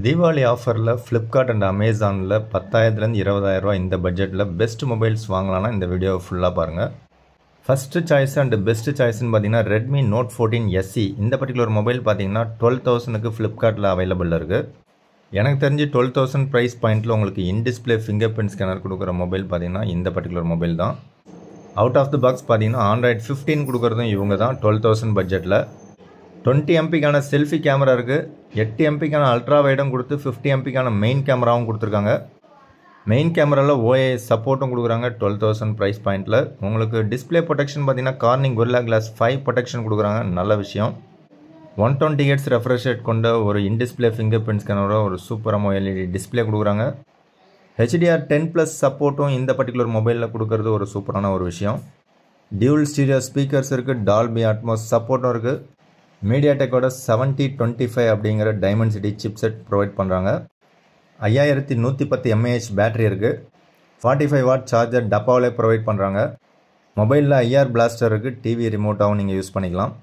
தீபாவளி ஆஃபரில் Flipkart and அமேசானில் 10,000லேருந்து 20,000 இந்த பட்ஜெட்டில் பெஸ்ட் மொபைல்ஸ் வாங்கலாம்னா இந்த வீடியோவை ஃபுல்லாக பாருங்கள். ஃபஸ்ட்டு சாய்ஸ் அண்ட் பெஸ்ட் சாய்ஸ்ன்னு பார்த்தீங்கன்னா ரெட்மி நோட் 14 SE. இந்த பர்டிகுலர் மொபைல் பார்த்தீங்கன்னா 12,000க்கு ஃப்ளிப்கார்ட்டில் அவைலபிள் இருக்குது. எனக்கு தெரிஞ்சு 12,000 ப்ரைஸ் பாயிண்ட்டில் உங்களுக்கு இன்டிஸ்பிளே ஃபிங்கர் பிரிண்ட் ஸ்கேனர் கொடுக்குற மொபைல் பார்த்தீங்கன்னா இந்த பர்டிகுலர் மொபைல் தான். அவுட் ஆஃப் த பாக்ஸ் பார்த்தீங்கன்னா ஆண்ட்ராய்ட் 15 கொடுக்குறதும் இவங்க தான் 12,000 பட்ஜெட்டில். 20 MPக்கான செல்ஃபி கேமரா இருக்குது, 8 MPக்கான அல்ட்ரா வைடும் கொடுத்து 50 MPக்கான மெயின் கேமராவும் கொடுத்துருக்காங்க. மெயின் கேமராவில் OIS சப்போர்ட்டும் கொடுக்குறாங்க 12,000 ப்ரைஸ் பாயிண்ட்டில். உங்களுக்கு டிஸ்பிளே ப்ரொடெக்ஷன் பார்த்தீங்கன்னா கார்னிங் கொரில்லா கிளாஸ் 5 ப்ரொடெக்ஷன் கொடுக்குறாங்க, நல்ல விஷயம். 120 Hz ரெஃப்ரெஷ் ரேட் கொண்ட ஒரு இன்டிஸ்பிளே ஃபிங்கர் பிரிண்ட் ஸ்கேனரோட ஒரு சூப்பர் AMOLED டிஸ்பிளே கொடுக்குறாங்க. HDR10+ சப்போர்ட்டும் இந்த பர்டிகுலர் மொபைலில் கொடுக்கறது ஒரு சூப்பரான ஒரு விஷயம். டியூல் ஸ்டீரியோ ஸ்பீக்கர்ஸ் இருக்குது, டால்பி அட்மாஸ் சப்போர்ட்டும் இருக்குது. மீடியாடெக்கோட 7025 அப்படிங்கிற டைமென்சிட்டி சிப்செட் ப்ரொவைட் பண்ணுறாங்க. 5110 mAh பேட்டரி இருக்குது. 45 வாட் சார்ஜர் டப்பாவிலே ப்ரொவைட் பண்ணுறாங்க. மொபைலில் IR பிளாஸ்டர் இருக்குது, டிவி ரிமோட்டாகவும் நீங்கள் யூஸ் பண்ணிக்கலாம்.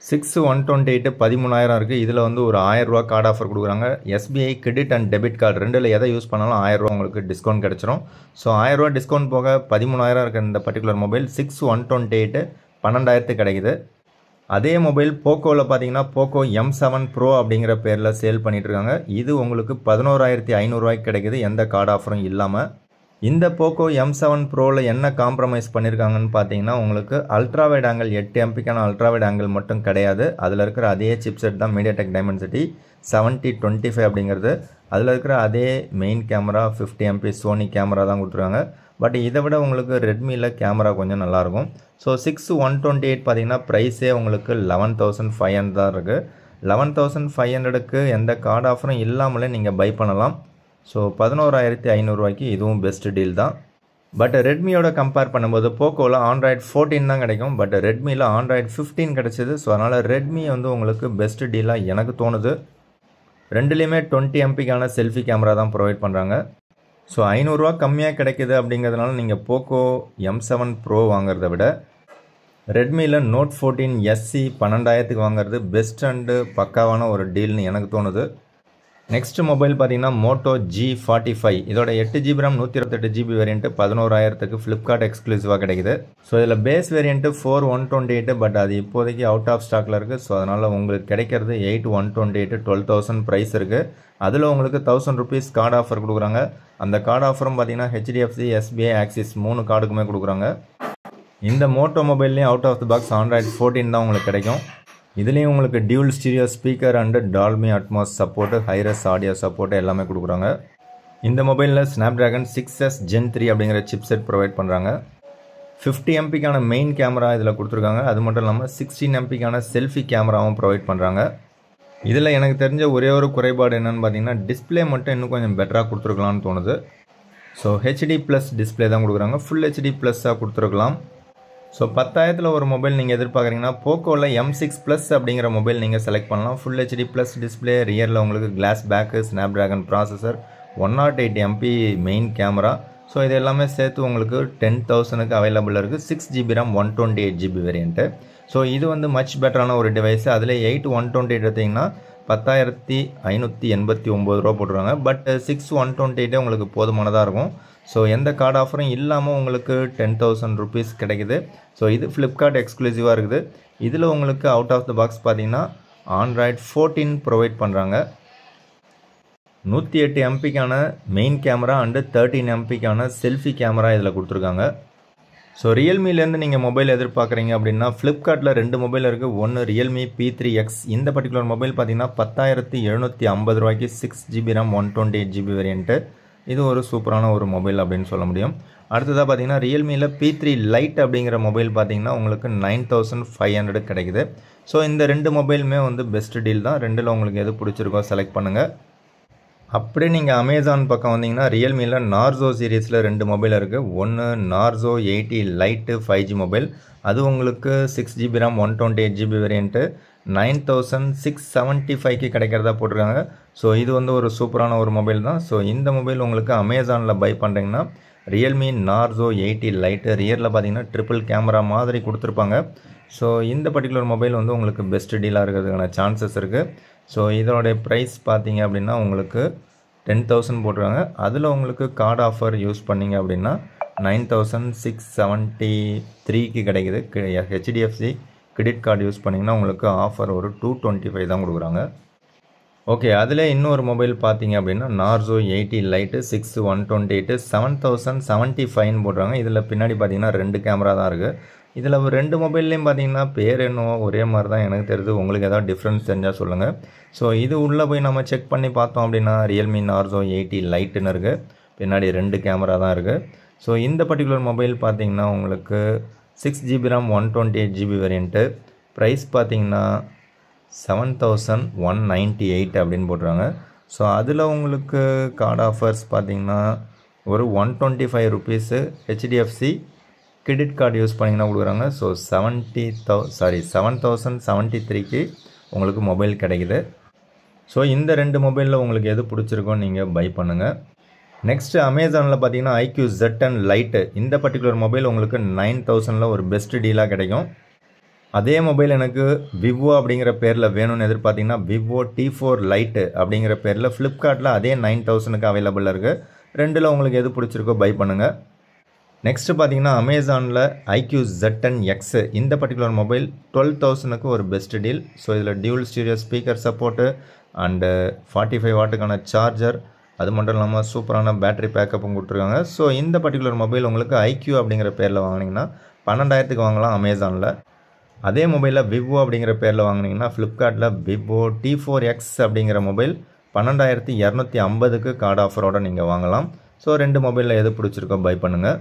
6128 13,000 இருக்குது. இதில் வந்து ஒரு 1000 ரூபா கார்டு ஆஃபர் கொடுக்குறாங்க. SBI credit and debit card ரெண்டில் எதை யூஸ் பண்ணாலும் 1000 ரூபா உங்களுக்கு டிஸ்கவுண்ட் கிடச்சிரும். ஸோ 1000 ரூபா டிஸ்கவுண்ட் போக 13,000 இருக்கிற இந்த பர்டிகுலர் மொபைல் 6128 12,000 கிடைக்குது. அதே மொபைல் போக்கோவில் பார்த்தீங்கன்னா போக்கோ M7 Pro அப்படிங்கிற பேரில் சேல் பண்ணிகிட்ருக்காங்க. இது உங்களுக்கு 11,500 கிடைக்குது, எந்த கார்டு ஆஃபரும் இல்லாமல். இந்த போக்கோ M7 Proவில் என்ன காம்ப்ரமைஸ் பண்ணியிருக்காங்கன்னு பார்த்தீங்கன்னா உங்களுக்கு அல்ட்ரா வைட் ஆங்கிள் 8 MPக்கான அல்ட்ரா வைட் ஆங்கிள் மட்டும் கிடையாது. அதில் இருக்கிற அதே சிப்செட் தான் மீடியாடெக் டைமென்சிட்டி 7025 அப்படிங்கிறது. அதில் இருக்கிற அதே main camera 50 MP Sony camera தான் கொடுத்துருக்காங்க. பட் இதை விட உங்களுக்கு ரெட்மியில் கேமரா கொஞ்சம் நல்லாயிருக்கும். ஸோ 6128 பார்த்தீங்கன்னா ப்ரைஸே உங்களுக்கு 11,500 தான் இருக்குது. 11,500க்கு எந்த கார்டு ஆஃபரும் இல்லாமலே நீங்கள் பை பண்ணலாம். ஸோ 11,500 இதுவும் பெஸ்ட் டீல் தான். பட் ரெட்மியோட கம்பேர் பண்ணும்போது போக்கோவில் ஆண்ட்ராய்ட் 14 தான் கிடைக்கும், பட் ரெட்மியில் ஆண்ட்ராய்ட் 15 கிடச்சிது. ஸோ அதனால் ரெட்மி வந்து உங்களுக்கு பெஸ்ட் டீலாக எனக்கு தோணுது. ரெண்டுலேயுமே 20 MPக்கான செல்ஃபி கேமரா தான் ப்ரொவைட் பண்ணுறாங்க. ஸோ 500 ரூபா கம்மியாக கிடைக்குது அப்படிங்கிறதுனால நீங்கள் போக்கோ M7 Pro வாங்குறத விட ரெட்மியில் நோட் 14 SE 12,000க்கு வாங்குறது பெஸ்ட் அண்டு பக்காவான ஒரு டீல்னு எனக்கு தோணுது. நெக்ஸ்ட் மொபைல் பார்த்தீங்கன்னா மோட்டோ G45. இதோட 8GB RAM 128GB variant 11,000க்கு Flipkart எக்ஸ்க்ளூசிவாக கிடைக்குது. ஸோ இதில் பேஸ் வேரியண்ட்டு 4128, பட் அது இப்போதைக்கு அவுட் ஆஃப் ஸ்டாக்கில் இருக்குது. ஸோ அதனால் உங்களுக்கு கிடைக்கிறது 8128 12,000 ப்ரைஸ் இருக்குது. அதில் உங்களுக்கு 1000 rupees கார்டு ஆஃபர் கொடுக்குறாங்க. அந்த கார்டு ஆஃபரும் பார்த்தீங்கன்னா HDFC, SBI, ஆக்சிஸ் 3 கார்டுக்குமே கொடுக்குறாங்க. இந்த மோட்டோ மொபைல்லையும் out of the box Android 14 தான் உங்களுக்கு கிடைக்கும். இதுலேயும் உங்களுக்கு dual stereo speaker and Dolby Atmos support, hi res audio support எல்லாமே கொடுக்குறாங்க. இந்த மொபைலில் ஸ்னாப்ட்ராகன் 6S Gen 3 அப்படிங்கிற சிப்செட் ப்ரொவைட் பண்ணுறாங்க. 50 MPக்கான மெயின் கேமரா இதில் கொடுத்துருக்காங்க. அது மட்டும் இல்லாமல் 16 MPக்கான செல்ஃபி கேமராவும் ப்ரொவைட் பண்ணுறாங்க. இதில் எனக்கு தெரிஞ்ச ஒரே ஒரு குறைபாடு என்னென்னு பார்த்தீங்கன்னா டிஸ்பிளே மட்டும் இன்னும் கொஞ்சம் பெட்டராக கொடுத்துருக்கலாம்னு தோணுது. ஸோ HD+ டிஸ்பிளே தான் கொடுக்குறாங்க, ஃபுல் HD+ஆக கொடுத்துருக்கலாம். ஸோ 10,000ல் ஒரு மொபைல் நீங்கள் எதிர்பார்க்குறீங்கன்னா போக்கோவில் M6+ அப்படிங்கிற மொபைல் நீங்கள் செலக்ட் பண்ணலாம். ஃபுல் HD+ டிஸ்பிளே, ரியரில் உங்களுக்கு glass back, Snapdragon processor, 108 MP main camera. So இது எல்லாமே சேர்த்து உங்களுக்கு 10,000க்கு அவைலபிள் இருக்குது. 6GB RAM 128GB variant. So இது வந்து மச் பெட்டரான ஒரு டிவைஸு. அதில் 8/128 எடுத்திங்கன்னா 10,589 ரூபா போட்டுருவாங்க. பட் 6/128 உங்களுக்கு போதுமானதாக இருக்கும். ஸோ எந்த கார்டு ஆஃபரும் இல்லாமல் உங்களுக்கு 10,000 rupees கிடைக்குது. ஸோ இது ஃப்ளிப்கார்ட் எக்ஸ்க்ளூசிவாக இருக்குது. இதில் உங்களுக்கு அவுட் ஆஃப் த பாக்ஸ் பார்த்தீங்கன்னா ஆண்ட்ராய்ட் 14 ப்ரொவைட் பண்ணுறாங்க. 108 MPக்கான மெயின் கேமரா அண்டு 13 MPக்கான செல்ஃபி கேமரா இதில் கொடுத்துருக்காங்க. ஸோ ரியல்மிலேருந்து நீங்கள் மொபைல் எதிர்பார்க்குறீங்க அப்படின்னா ஃப்ளிப்கார்ட்டில் 2 மொபைல் இருக்குது. ஒன்று ரியல்மி P3X. இந்த பர்டிகுலர் மொபைல் பார்த்தீங்கன்னா 10,750 6GB RAM 128GB வேரியண்ட்டு. இது ஒரு சூப்பரான ஒரு மொபைல் அப்படின்னு சொல்ல முடியும். அடுத்ததாக பார்த்தீங்கன்னா ரியல்மியில் P3 Lite அப்படிங்கிற மொபைல் பார்த்தீங்கன்னா உங்களுக்கு 9,500 கிடைக்குது. ஸோ இந்த 2 மொபைலுமே வந்து பெஸ்ட் டீல் தான். ரெண்டில் உங்களுக்கு எது பிடிச்சிருக்கோ செலக்ட் பண்ணுங்கள். அப்படியே நீங்கள் அமேசான் பக்கம் வந்தீங்கன்னா ரியல்மியில் நார்சோ சீரீஸில் 2 மொபைல் இருக்குது. ஒன்று நார்சோ 80 Lite 5G மொபைல். அது உங்களுக்கு 6GB RAM 128GB வேரியண்ட்டு 9,675க்கு கிடைக்கிறதா போட்டிருக்காங்க. ஸோ இது வந்து ஒரு சூப்பரான ஒரு மொபைல் தான். ஸோ இந்த மொபைல் உங்களுக்கு அமேசானில் பை பண்ணுறீங்கன்னா ரியல்மி நார்சோ 80 Lite, ரியரில் பார்த்தீங்கன்னா ட்ரிபிள் கேமரா மாதிரி கொடுத்துருப்பாங்க. ஸோ இந்த பர்டிகுலர் மொபைல் வந்து உங்களுக்கு பெஸ்ட் டீலாக இருக்கிறதுக்கான சான்சஸ் இருக்குது. ஸோ இதோடைய ப்ரைஸ் பார்த்தீங்க அப்படின்னா உங்களுக்கு 10,000 போட்டுருக்காங்க. அதில் உங்களுக்கு கார்டு ஆஃபர் யூஸ் பண்ணிங்க அப்படின்னா 9,673க்கு கிடைக்குது. HDFC கிரெடிட் கார்டு யூஸ் பண்ணிங்கன்னா உங்களுக்கு ஆஃபர் ஒரு 225 தான் கொடுக்குறாங்க. ஓகே, அதில் இன்னொரு மொபைல் பார்த்தீங்க அப்படின்னா நார்சோ 80 லைட்டு 6/128 7,075 போடுறாங்க. இதில் பின்னாடி பார்த்தீங்கன்னா 2 கேமரா தான் இருக்குது. இதில் 2 மொபைல்லையும் பார்த்தீங்கன்னா பேர் என்னவோ ஒரே மாதிரி தான் எனக்கு தெரியுது. உங்களுக்கு ஏதாவது டிஃப்ரென்ஸ் தெரிஞ்சால் சொல்லுங்கள். ஸோ இது உள்ளே போய் நம்ம செக் பண்ணி பார்த்தோம் அப்படின்னா ரியல்மி நார்சோ 80 லைட்டுன்னு இருக்குது. பின்னாடி 2 கேமரா தான் இருக்குது. ஸோ இந்த பர்டிகுலர் மொபைல் பார்த்தீங்கன்னா உங்களுக்கு 6GB RAM 128GB variant. Price பார்த்தீங்கன்னா 7,198 அப்படின்னு போட்டுறாங்க. ஸோ அதில் உங்களுக்கு கார்டு ஆஃபர்ஸ் பார்த்தீங்கன்னா ஒரு 125 rupees HDFC credit card use பண்ணிங்கன்னா கொடுக்குறாங்க. ஸோ 7,073க்கு உங்களுக்கு மொபைல் கிடைக்குது. ஸோ இந்த 2 மொபைலில் உங்களுக்கு எது பிடிச்சிருக்கோ நீங்கள் பை பண்ணுங்கள். நெக்ஸ்ட்டு அமேசானில் பார்த்தீங்கன்னா IQ Z10 லைட்டு. இந்த பர்டிகுலர் மொபைல் உங்களுக்கு 9,000ல் ஒரு பெஸ்ட் டீலாக கிடைக்கும். அதே மொபைல் எனக்கு விவோ அப்படிங்கிற பேரில் வேணும்னு எதிர்பார்த்தீங்கன்னா விவோ T4 லைட்டு அப்படிங்கிற பேரில் ஃப்ளிப்கார்ட்டில் அதே 9,000க்கு அவைலபிளாக இருக்குது. ரெண்டில் உங்களுக்கு எது பிடிச்சிருக்கோ பை பண்ணுங்கள். நெக்ஸ்ட்டு பார்த்தீங்கன்னா அமேசானில் IQ Z10 X இந்த பர்டிகுலர் மொபைல் 12,000க்கு ஒரு பெஸ்ட் டீல். ஸோ இதில் dual stereo speaker support and 45 வாட்டுக்கான சார்ஜர், அது மட்டும் இல்லாமல் சூப்பரான பேட்டரி பேக்கப்பும் கொடுத்துருக்காங்க. ஸோ இந்த பர்டிகுலர் மொபைல் உங்களுக்கு IQ அப்படிங்கிற பேரில் வாங்கினீங்கன்னா 12,000க்கு வாங்கலாம் அமேசானில். அதே மொபைலில் விவோ அப்படிங்கிற பேரில் வாங்கினீங்கன்னா ஃப்ளிப்கார்ட்டில் விவோ T4X அப்படிங்கிற மொபைல் 12,250க்கு கார்டு ஆஃபரோடு நீங்கள் வாங்கலாம். ஸோ 2 மொபைலில் எது பிடிச்சிருக்கோ பை பண்ணுங்கள்.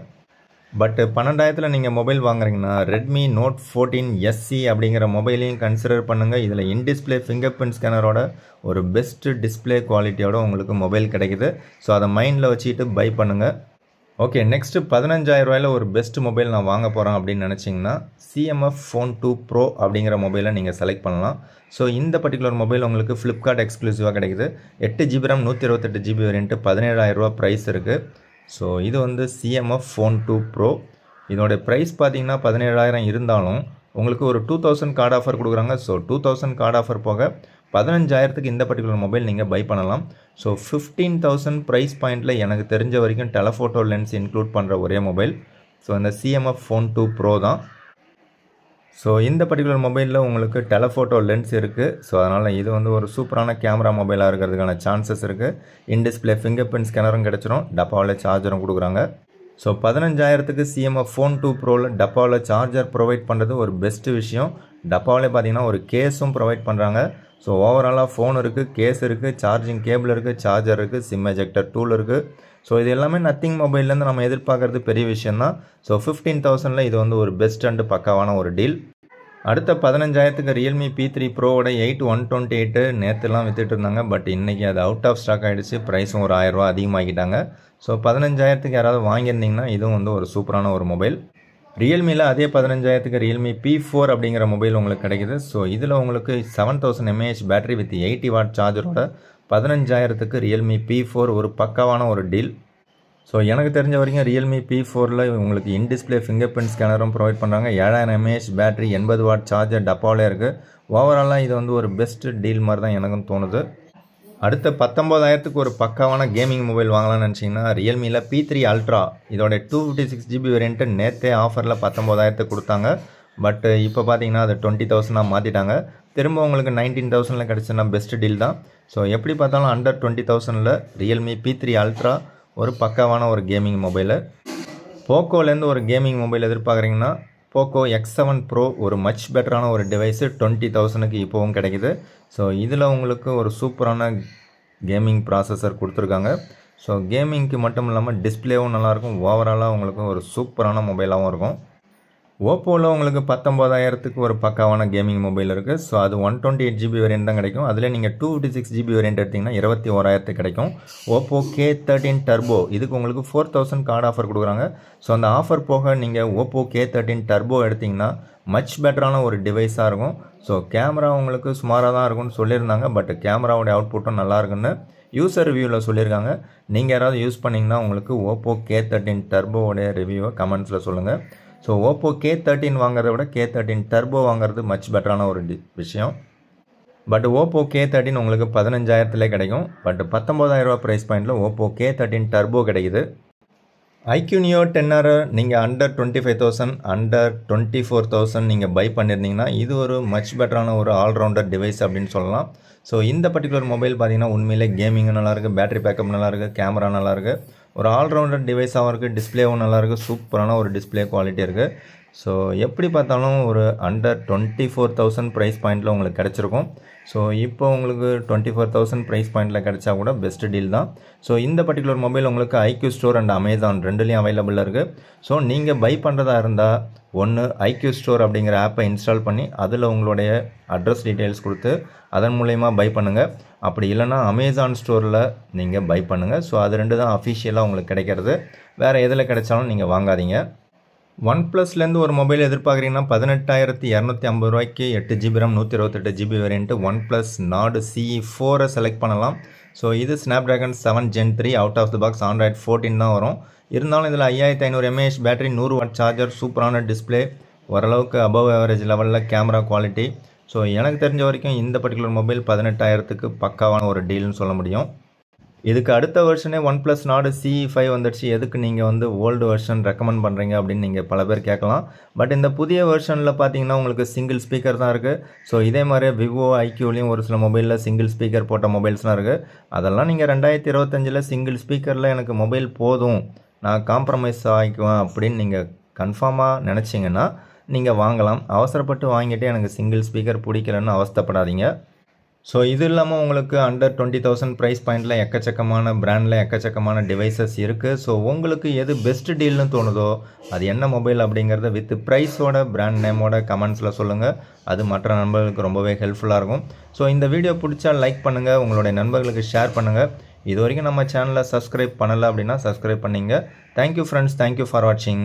பட் 12,000ல் நீங்கள் மொபைல் வாங்குறீங்கன்னா ரெட்மி நோட் 14 SE அப்படிங்கிற மொபைலையும் கன்சிடர் பண்ணுங்கள். இதில் இன்டிஸ்பிளே ஃபிங்கர் பிரிண்ட் ஸ்கேனரோட ஒரு பெஸ்ட்டு டிஸ்பிளே குவாலிட்டியோட உங்களுக்கு மொபைல் கிடைக்குது. ஸோ அதை மைண்டில் வச்சுக்கிட்டு பை பண்ணுங்கள். ஓகே, நெக்ஸ்ட்டு 15,000 ரூபாயில் ஒரு பெஸ்ட் மொபைல் நான் வாங்க போகிறேன் அப்படின்னு நினச்சிங்கன்னா CMF Phone 2 Pro அப்படிங்கிற மொபைலை நீங்கள் செலக்ட் பண்ணலாம். ஸோ இந்த பர்டிகுலர் மொபைல் உங்களுக்கு ஃப்ளிப்கார்ட் எக்ஸ்க்ளூசிவாக கிடைக்குது. 8GB RAM 128GB வேரியண்ட்டு 17,000 ரூபா ப்ரைஸ் இருக்குது. ஸோ இது வந்து CMF Phone 2 Pro. இதோடைய ப்ரைஸ் பார்த்தீங்கன்னா 17,000 இருந்தாலும் உங்களுக்கு ஒரு 2,000 கார்டு ஆஃபர் கொடுக்குறாங்க. ஸோ 2,000 கார்டு ஆஃபர் போக 15,000க்கு இந்த பர்டிகுலர் மொபைல் நீங்கள் பை பண்ணலாம். ஸோ 15,000 ப்ரைஸ் பாயிண்டில் எனக்கு தெரிஞ்ச வரைக்கும் டெலஃபோட்டோ லென்ஸ் இன்க்ளூட் பண்ணுற ஒரே மொபைல் ஸோ இந்த CMF Phone 2 Pro தான். ஸோ இந்த பர்டிகுலர் மொபைலில் உங்களுக்கு டெலஃபோட்டோ லென்ஸ் இருக்குது. ஸோ அதனால் இது வந்து ஒரு சூப்பரான கேமரா மொபைலாக இருக்கிறதுக்கான சான்சஸ் இருக்குது. இன்டிஸ்பிளே ஃபிங்கர் பிரிண்ட் ஸ்கேனரும் கிடச்சிரும், டப்பாவில் சார்ஜரும் கொடுக்குறாங்க. ஸோ 15,000க்கு CMF Phone 2 Proவில் டப்பாவில் சார்ஜர் ப்ரொவைட் பண்ணுறது ஒரு பெஸ்ட்டு விஷயம். டப்பாவிலே பார்த்தீங்கன்னா ஒரு கேஸும் ப்ரொவைட் பண்ணுறாங்க. ஸோ ஓவராலாக ஃபோன் இருக்குது, கேஸ் இருக்குது, சார்ஜிங் கேபிள் இருக்குது, சார்ஜர் இருக்குது, சிம் எஜெக்டர் டூல் இருக்குது. ஸோ இது எல்லாமே நத்திங் மொபைல்லேருந்து நம்ம எதிர்பார்க்குறது பெரிய விஷயந்தான். ஸோ 15,000ல் இது வந்து ஒரு பெஸ்ட் அண்டு பக்காவான ஒரு டீல். அடுத்த 15,000க்கு ரியல்மி P3 Proவோட 8/128 நேற்றுலாம் வித்துட்டு இருந்தாங்க. பட் இன்றைக்கி அது அவுட் ஆஃப் ஸ்டாக் ஆகிடுச்சு. ப்ரைஸும் ஒரு 1000 ரூபா அதிகமாகிட்டாங்க. ஸோ 15,000க்கு யாராவது வாங்கியிருந்தீங்கன்னா இதுவும் வந்து ஒரு சூப்பரான ஒரு மொபைல். ரியல்மியில் அதே 15,000க்கு ரியல்மி P4 அப்படிங்கிற மொபைல் உங்களுக்கு கிடைக்குது. ஸோ இதில் உங்களுக்கு 7,000 mAh பேட்டரி வித் 80 வாட் சார்ஜரோட 15,000க்கு ரியல்மி P4 ஒரு பக்காவான ஒரு டீல். ஸோ எனக்கு தெரிஞ்ச வரைக்கும் ரியல்மி P4ல் உங்களுக்கு இன்டிஸ்பிளே ஃபிங்கர் பிரிண்ட் ஸ்கேனரும் ப்ரொவைட் பண்ணுறாங்க. 7,000 mAh பேட்டரி, 80 வாட் சார்ஜர் டப்பாவிலே இருக்குது. ஓவராலாக இது வந்து ஒரு பெஸ்ட் டீல் மாதிரி தான் எனக்கும் தோணுது. அடுத்த 19,000க்கு ஒரு பக்காவான கேமிங் மொபைல் வாங்கலாம்னு நினச்சிங்கன்னா ரியல்மியில் P3 Ultra இதோட 256GB வேரியண்ட்டு நேற்றே ஆஃபரில் 19,000க்கு கொடுத்தாங்க. பட் இப்போ பார்த்தீங்கன்னா அது 20,000 மாற்றிட்டாங்க. திரும்ப உங்களுக்கு 19,000ல் கிடச்சுன்னா பெஸ்ட் டீல் தான். ஸோ எப்படி பார்த்தாலும் அண்டர் 20,000ல் ரியல்மி P3 Ultra ஒரு பக்காவான ஒரு கேமிங் மொபைலு. போக்கோலேருந்து ஒரு கேமிங் மொபைல் எதிர்பார்க்குறீங்கன்னா போக்கோ X7 Pro ஒரு மச் பெட்டரான ஒரு டிவைஸு 20,000க்கு இப்போவும் கிடைக்குது. ஸோ இதில் உங்களுக்கு ஒரு சூப்பரான கேமிங் ப்ராசஸர் கொடுத்துருக்காங்க. ஸோ கேமிங்க்கு மட்டும் இல்லாமல் டிஸ்பிளேவும் நல்லாயிருக்கும். ஓவராலாக உங்களுக்கு ஒரு சூப்பரான மொபைலாகவும் இருக்கும். ஓப்போவில் உங்களுக்கு 19,000க்கு ஒரு பக்காவான கேமிங் மொபைல் இருக்குது. ஸோ அது 128GB வேரியண்ட் தான் கிடைக்கும். அதில் நீங்கள் 256GB வேரியண்ட் எடுத்திங்கன்னா 21,000க்கு கிடைக்கும். ஓப்போ K13 Turbo இதுக்கு உங்களுக்கு 4,000 கார்டு ஆஃபர் கொடுக்குறாங்க. ஸோ அந்த ஆஃபர் போக நீங்கள் ஓப்போ K13 Turbo எடுத்திங்கன்னா மச் பெட்டரான ஒரு டிவைஸாக இருக்கும். ஸோ கேமரா உங்களுக்கு சுமாராக தான் இருக்கும்னு சொல்லியிருந்தாங்க. பட் கேமராவோடைய அவுட்புட்டும் நல்லா இருக்குன்னு யூசர் ரிவ்யூவில் சொல்லியிருக்காங்க. நீங்கள் யாராவது யூஸ் பண்ணிங்கன்னா உங்களுக்கு ஓப்போ K13 Turboவோடைய ரிவ்யூவை கமெண்ட்ஸில் சொல்லுங்கள். ஸோ ஓப்போ K13 வாங்குறத விட K13 Turbo வாங்குறது மச் பெட்டரான ஒரு விஷயம். பட் ஓப்போ K13 உங்களுக்கு 15,000 கிடைக்கும். பட் 19,000 ரூபா ப்ரைஸ் பாயிண்டில் ஓப்போ K13 டர்போ கிடைக்குது. IQ Neo 10R நீங்கள் அண்டர் 25,000 அண்டர் 24,000 நீங்கள் பை பண்ணியிருந்தீங்கன்னா இது ஒரு மச் பெட்டரான ஒரு ஆல்ரவுண்டர் டிவைஸ் அப்படின்னு சொல்லலாம். ஸோ இந்த பர்டிகுலர் மொபைல் பார்த்தீங்கன்னா உண்மையிலே கேமிங்கும் நல்லாயிருக்கு, பேட்டரி பேக்கப் நல்லாயிருக்கு, கேமரா நல்லாயிருக்கு, ஒரு ஆல்ரவுண்டர் டிவைஸாகவும் இருக்குது, டிஸ்பிளேவும் நல்லாயிருக்கு, சூப்பரான ஒரு டிஸ்பிளே குவாலிட்டி இருக்குது. ஸோ எப்படி பார்த்தாலும் ஒரு அண்டர் 24,000 ப்ரைஸ் பாயிண்டில் உங்களுக்கு கிடச்சிருக்கும். ஸோ இப்போ உங்களுக்கு 24,000 ப்ரைஸ் பாயிண்டில் கிடச்சா கூட பெஸ்ட் டீல் தான். ஸோ இந்த பர்டிகுலர் மொபைல் உங்களுக்கு IQ ஸ்டோர் அண்ட் அமேசான் ரெண்டுலேயும் அவைலபிளாக இருக்குது. ஸோ நீங்கள் பை பண்ணுறதா இருந்தால் ஒன்று IQ ஸ்டோர் அப்படிங்கிற ஆப்பை இன்ஸ்டால் பண்ணி அதில் உங்களுடைய அட்ரஸ் டீட்டெயில்ஸ் கொடுத்து அதன் மூலயமா பை பண்ணுங்கள். அப்படி இல்லைனா அமேசான் ஸ்டோரில் நீங்கள் பை பண்ணுங்கள். ஸோ அது ரெண்டு தான் அஃபிஷியலாக உங்களுக்கு கிடைக்கிறது. வேறு எதில் கிடைச்சாலும் நீங்கள் வாங்காதீங்க. OnePlusலேருந்து ஒரு மொபைல் எதிர்பார்க்குறீங்கன்னா 18,250 ரூபாய்க்கு 8GB RAM 128GB variant OnePlus Nord CE4 select பண்ணலாம். ஸோ இது Snapdragon 7 Gen 3 out of the box Android 14 தான் வரும். இருந்தாலும் இதில் 5500 mAh பேட்டரி, 100W சார்ஜர், சூப்பரான டிஸ்பிளே, ஓரளவுக்கு அபவ் ஆவரேஜ் லெவலில் கேமரா குவாலிட்டி. ஸோ எனக்கு தெரிஞ்ச வரைக்கும் இந்த பர்டிகுலர் மொபைல் 18,000க்கு பக்காவான ஒரு டீல்னு சொல்ல முடியும். இதுக்கு அடுத்த வெர்ஷனே OnePlus Nord CE5 வந்துடுச்சு. எதுக்கு நீங்கள் ஓல்டு வெர்ஷன் ரெக்கமெண்ட் பண்ணுறீங்க அப்படின்னு நீங்கள் பல பேர் கேட்கலாம். பட் இந்த புதிய வெர்ஷனில் பார்த்தீங்கன்னா உங்களுக்கு சிங்கிள் ஸ்பீக்கர் தான் இருக்குது. ஸோ இதே மாதிரி விவோ IQலையும் ஒரு சில மொபைலில் சிங்கிள் ஸ்பீக்கர் போட்ட மொபைல்ஸ்லாம் இருக்குது. அதெல்லாம் நீங்கள் 2025 சிங்கிள் ஸ்பீக்கரில் எனக்கு மொபைல் போதும், நான் காம்ப்ரமைஸ் ஆகிக்குவேன் அப்படின்னு நீங்கள் கன்ஃபார்மாக நினச்சிங்கன்னா நீங்கள் வாங்கலாம். அவசரப்பட்டு வாங்கிட்டு எனக்கு சிங்கிள் ஸ்பீக்கர் பிடிக்கலன்னு அவஸ்தைப்படாதீங்க. ஸோ இது இல்லாமல் உங்களுக்கு அண்டர் 20,000 ப்ரைஸ் பாயிண்டில் எக்கச்சக்கமான பிராண்டில் எக்கச்சக்கமான டிவைசஸ் இருக்குது. ஸோ உங்களுக்கு எது பெஸ்ட் டீல்னு தோணுதோ அது என்ன மொபைல் அப்படிங்கிறத வித் ப்ரைஸோட பிராண்ட் நேமோட கமெண்ட்ஸில் சொல்லுங்கள். அது மற்ற நண்பர்களுக்கு ரொம்பவே ஹெல்ப்ஃபுல்லாக இருக்கும். ஸோ இந்த வீடியோ பிடிச்சா லைக் பண்ணுங்கள், உங்களுடைய நண்பர்களுக்கு ஷேர் பண்ணுங்கள். இது வரைக்கும் நம்ம சேனலை சப்ஸ்கிரைப் பண்ணலை அப்படின்னா சப்ஸ்கிரைப் பண்ணிங்க. தேங்க்யூ ஃப்ரெண்ட்ஸ், தேங்க்யூ ஃபார் வாட்சிங்.